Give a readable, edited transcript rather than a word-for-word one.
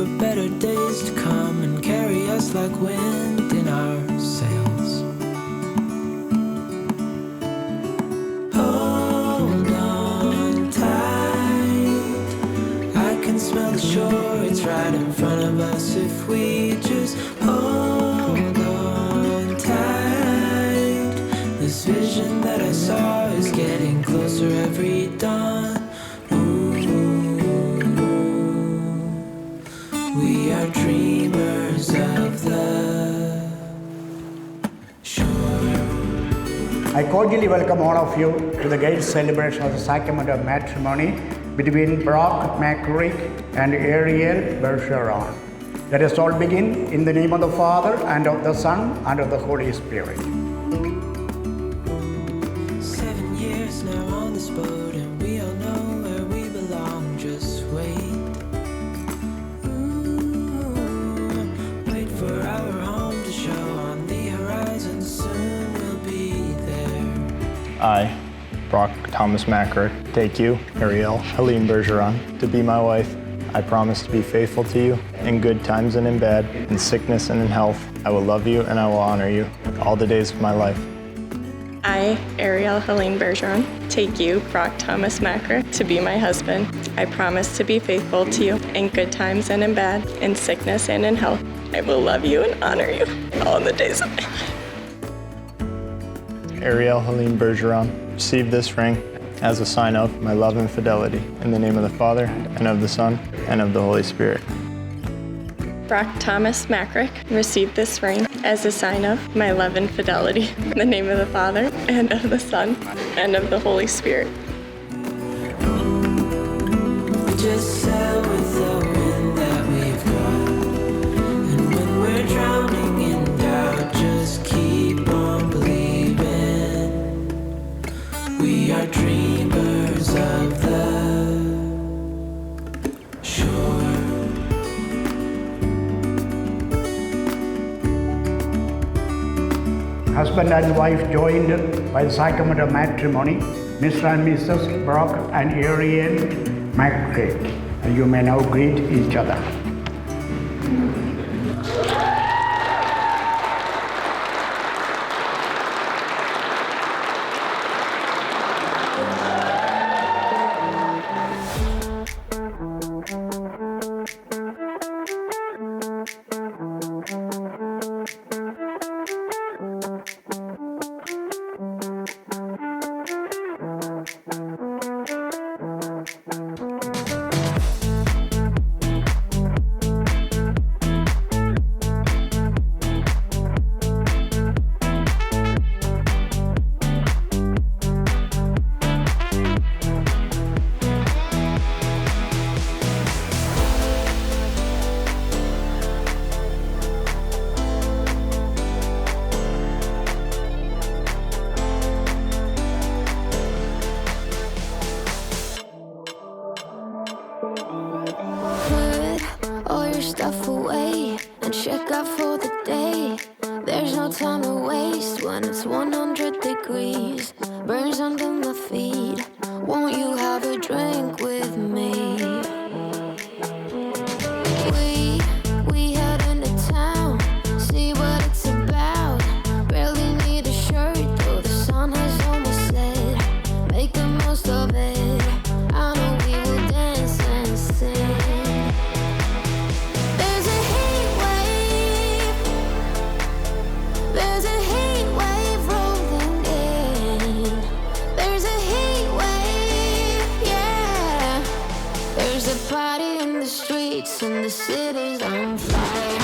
for better days to come and carry us like wind in our sails. Hold on tight, I can smell the shore, it's right in front of us if we just hold on tight. This vision that I saw is getting closer every dawn. We are dreamers of the shore. I cordially welcome all of you to the gay celebration of the sacrament of matrimony between Brock McCrick and Arielle Bergeron. Let us all begin in the name of the Father, and of the Son, and of the Holy Spirit. 7 years now on this boat, and we all know where we belong. Just wait. Wait for our home to show on the horizon. Soon we'll be there. I, Brock Thomas Mackrick, take you, Arielle Helene Bergeron, to be my wife. I promise to be faithful to you in good times and in bad, in sickness and in health. I will love you and I will honor you all the days of my life. I, Arielle Helene Bergeron, take you, Brock Thomas Mackrick, to be my husband. I promise to be faithful to you in good times and in bad, in sickness and in health. I will love you and honor you all the days of my life. Arielle Helene Bergeron, receive this ring as a sign of my love and fidelity. In the name of the Father, and of the Son, and of the Holy Spirit. Brock Thomas Mackrick, receive this ring as a sign of my love and fidelity. In the name of the Father, and of the Son, and of the Holy Spirit. We just sail with the wind that we've got, and when we're drowning in doubt, just keep on believing. We are dreamers of the shore. Husband and wife joined by the sacrament of matrimony, Mr. and Mrs. Brock and Arielle McCrick. You may now greet each other. All your stuff away and check out for the day. There's no time to waste when it's 100 degrees. Burns under my feet. Won't you have a drink with me? We head into town, see what it's about. Barely need a shirt though the sun has almost set. Make the most of it. I know we will dance and sing. There's a heat wave rolling in. There's a heat wave, yeah. There's a party in the streets and the city's on fire.